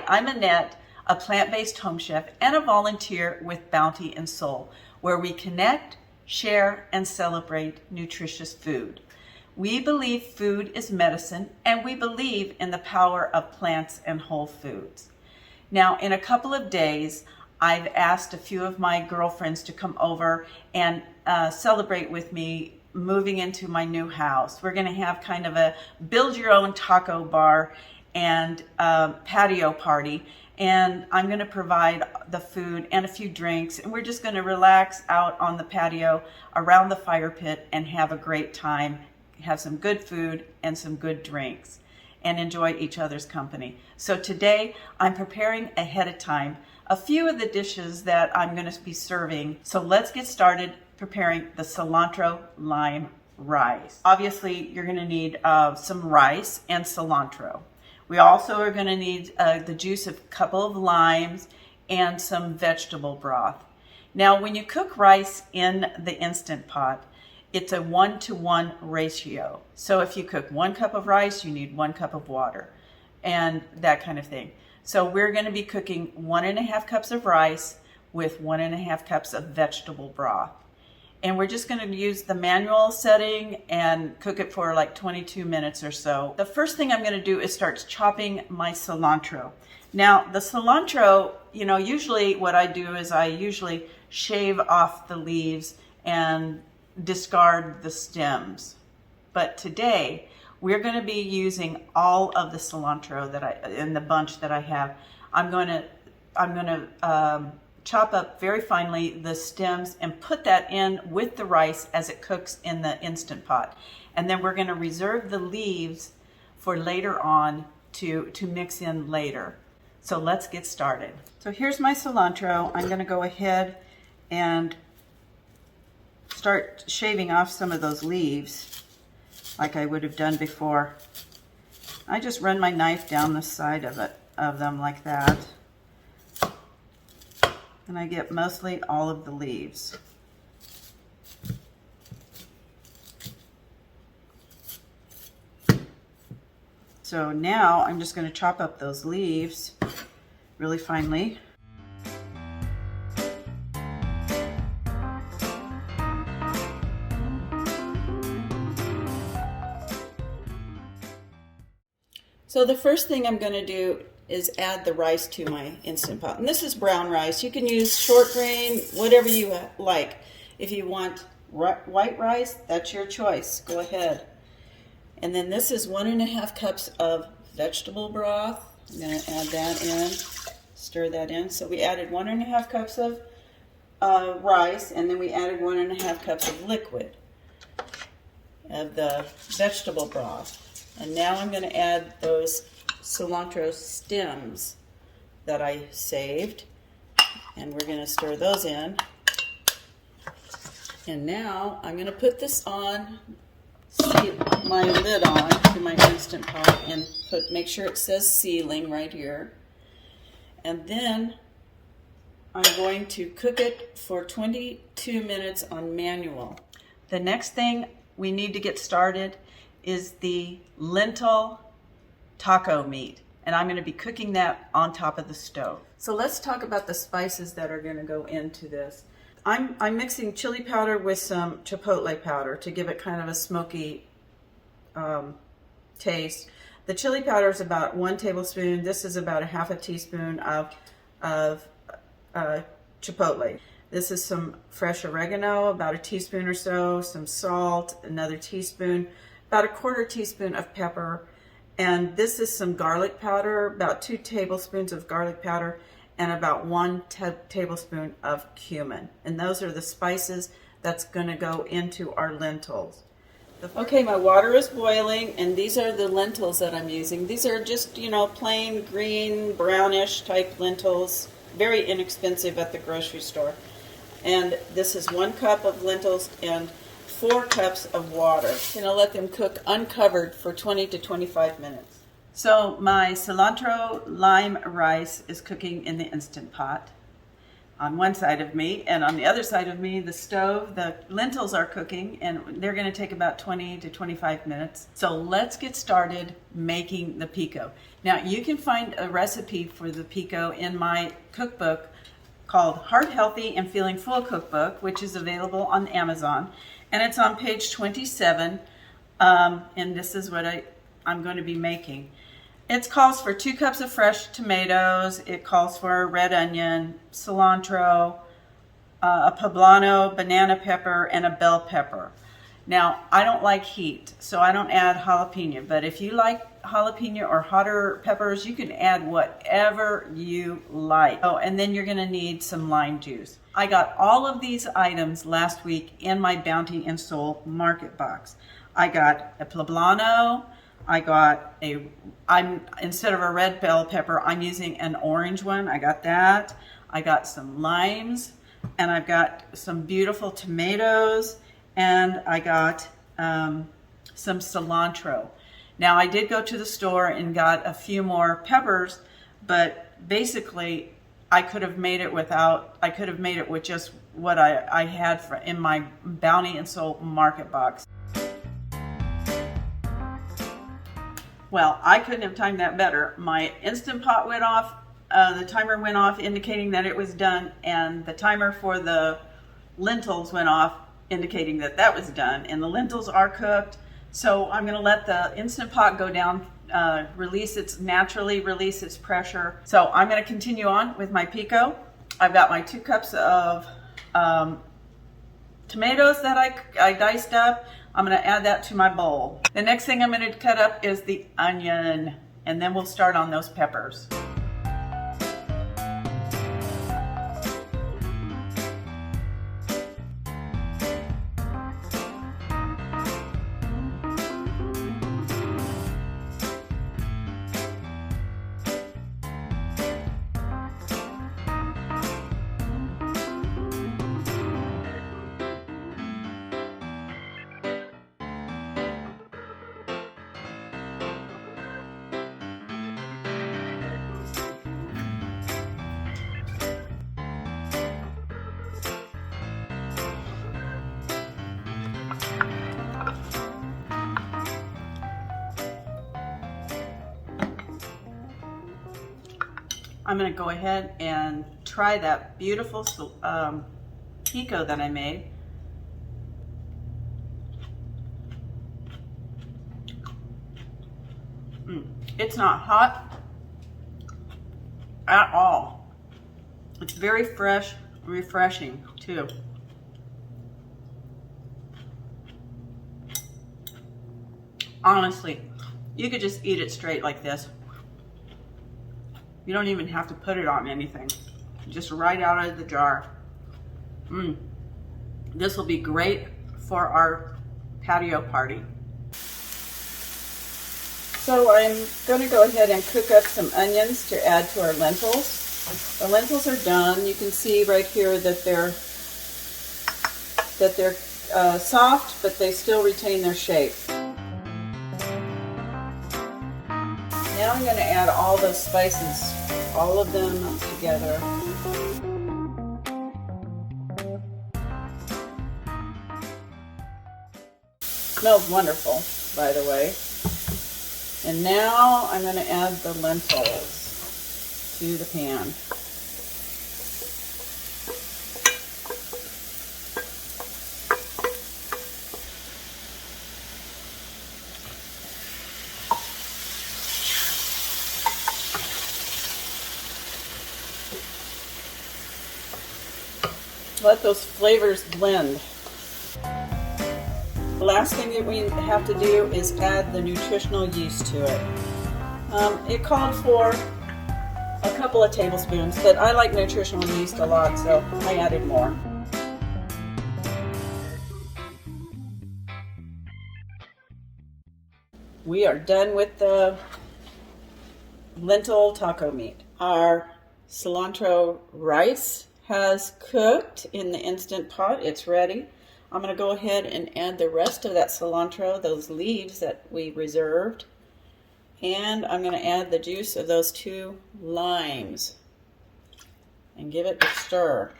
I'm Annette, a plant-based home chef and a volunteer with Bounty and Soul, where we connect, share, and celebrate nutritious food. We believe food is medicine, and we believe in the power of plants and whole foods. Now, in a couple of days, I've asked a few of my girlfriends to come over and celebrate with me moving into my new house. We're going to have kind of a build your own taco bar and patio party, and I'm going to provide the food and a few drinks, and we're just going to relax out on the patio around the fire pit and have a great time, have some good food and some good drinks, and enjoy each other's company. So today I'm preparing ahead of time a few of the dishes that I'm going to be serving. So let's get started preparing the cilantro lime rice. Obviously, you're going to need some rice and cilantro. We also are going to need the juice of a couple of limes and some vegetable broth. Now, when you cook rice in the Instant Pot, it's a 1-to-1 ratio. So if you cook 1 cup of rice, you need 1 cup of water and that kind of thing. So we're going to be cooking 1.5 cups of rice with 1.5 cups of vegetable broth. And we're just going to use the manual setting and cook it for like 22 minutes or so. The first thing I'm going to do is start chopping my cilantro. Now, the cilantro, usually what I do is I usually shave off the leaves and discard the stems. But today, we're going to be using all of the cilantro that in the bunch that I have. I'm going to chop up very finely the stems and put that in with the rice as it cooks in the Instant Pot. And then we're going to reserve the leaves for later on to mix in later. So let's get started. So here's my cilantro. I'm going to go ahead and start shaving off some of those leaves like I would have done before. I just run my knife down the side of them like that. And I get mostly all of the leaves. So now I'm just going to chop up those leaves really finely. So the first thing I'm going to do is add the rice to my Instant Pot. And this is brown rice. You can use short grain, whatever you like. If you want white rice, that's your choice. Go ahead. And then this is 1.5 cups of vegetable broth. I'm going to add that in, stir that in. So we added 1.5 cups of rice, and then we added 1.5 cups of liquid of the vegetable broth. And now I'm going to add those cilantro stems that I saved, and we're going to stir those in. And now I'm going to put this on, my lid on to my Instant Pot, and make sure it says sealing right here. And then I'm going to cook it for 22 minutes on manual. The next thing we need to get started is the lentil taco meat, and I'm going to be cooking that on top of the stove. So let's talk about the spices that are going to go into this. I'm mixing chili powder with some chipotle powder to give it kind of a smoky taste. The chili powder is about 1 tablespoon. This is about 1/2 teaspoon of chipotle. This is some fresh oregano, about 1 teaspoon or so, some salt, another teaspoon, about 1/4 teaspoon of pepper. And this is some garlic powder, about 2 tablespoons of garlic powder, and about 1 tablespoon of cumin. And those are the spices that's going to go into our lentils. Okay, my water is boiling, and these are the lentils that I'm using. These are just, plain green, brownish type lentils, very inexpensive at the grocery store. And this is 1 cup of lentils and 4 cups of water. I'm going to let them cook uncovered for 20 to 25 minutes. So my cilantro lime rice is cooking in the Instant Pot. on one side of me, and on the other side of me, the stove, the lentils are cooking, and they're going to take about 20 to 25 minutes. So let's get started making the pico. Now you can find a recipe for the pico in my cookbook called Heart Healthy and Feeling Full Cookbook, which is available on Amazon, and it's on page 27, and this is what I'm going to be making. It calls for 2 cups of fresh tomatoes. It calls for a red onion, cilantro, a poblano, banana pepper, and a bell pepper. Now, I don't like heat, so I don't add jalapeno, but if you like jalapeno or hotter peppers, you can add whatever you like. Oh, and then you're going to need some lime juice. I got all of these items last week in my Bounty and Soul market box. I got a poblano. I got instead of a red bell pepper, I'm using an orange one. I got that. I got some limes, and I've got some beautiful tomatoes, and I got some cilantro. Now I did go to the store and got a few more peppers, but basically I could have made it with just what I had in my Bounty and Soul market box. Well, I couldn't have timed that better. My InstantPot went off, the timer went off indicating that it was done, and the timer for the lentils went off indicating that that was done, and the lentils are cooked. So I'm gonna let the InstantPot go down, naturally release its pressure. So I'm gonna continue on with my pico. I've got my 2 cups of tomatoes that I diced up. I'm going to add that to my bowl. The next thing I'm going to cut up is the onion, and then we'll start on those peppers. I'm going to go ahead and try that beautiful pico that I made. It's not hot at all. It's very fresh, refreshing too. Honestly, you could just eat it straight like this. You don't even have to put it on anything. Just right out of the jar. This will be great for our patio party. So I'm going to go ahead and cook up some onions to add to our lentils. The lentils are done. You can see right here that they're soft, but they still retain their shape. Now I'm going to add all those spices, all of them together. Smells wonderful, by the way. And now I'm going to add the lentils to the pan. Let those flavors blend. The last thing that we have to do is add the nutritional yeast to it. It called for a couple of tablespoons, but I like nutritional yeast a lot, so I added more. We are done with the lentil taco meat. Our cilantro rice has cooked in the Instant Pot. It's ready. I'm going to go ahead and add the rest of that cilantro, those leaves that we reserved, and I'm going to add the juice of those 2 limes. and give it a stir.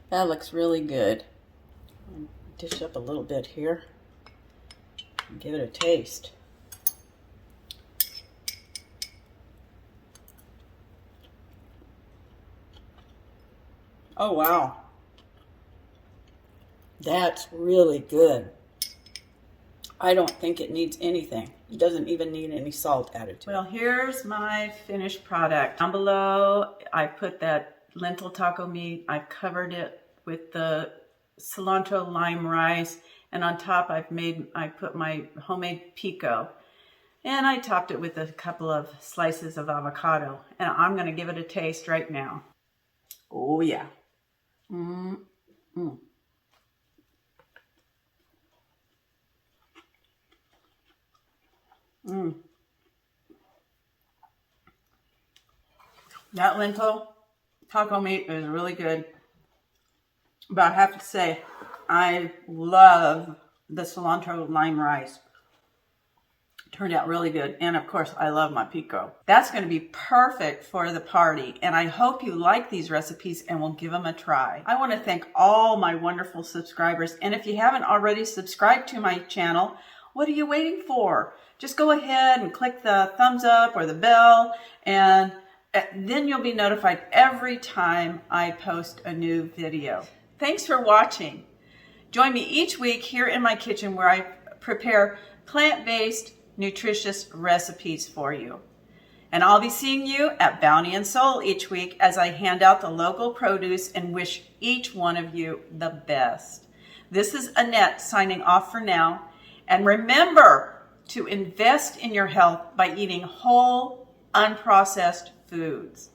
That looks really good. Dish up a little bit here and give it a taste. Oh wow, that's really good. I don't think it needs anything. It doesn't even need any salt added to it. Well, here's my finished product. Down below, I put that lentil taco meat. I covered it with the cilantro lime rice, and on top I put my homemade pico, and I topped it with a couple of slices of avocado, and I'm going to give it a taste right now. Oh yeah. That lentil taco meat is really good. But I have to say, I love the cilantro lime rice. Turned out really good. And of course, I love my pico. That's going to be perfect for the party. And I hope you like these recipes and will give them a try. I want to thank all my wonderful subscribers. And if you haven't already subscribed to my channel, what are you waiting for? Just go ahead and click the thumbs up or the bell, and then you'll be notified every time I post a new video. Thanks for watching. Join me each week here in my kitchen where I prepare plant-based, nutritious recipes for you. And I'll be seeing you at Bounty and Soul each week as I hand out the local produce and wish each one of you the best. This is Annette signing off for now. And remember to invest in your health by eating whole, unprocessed foods.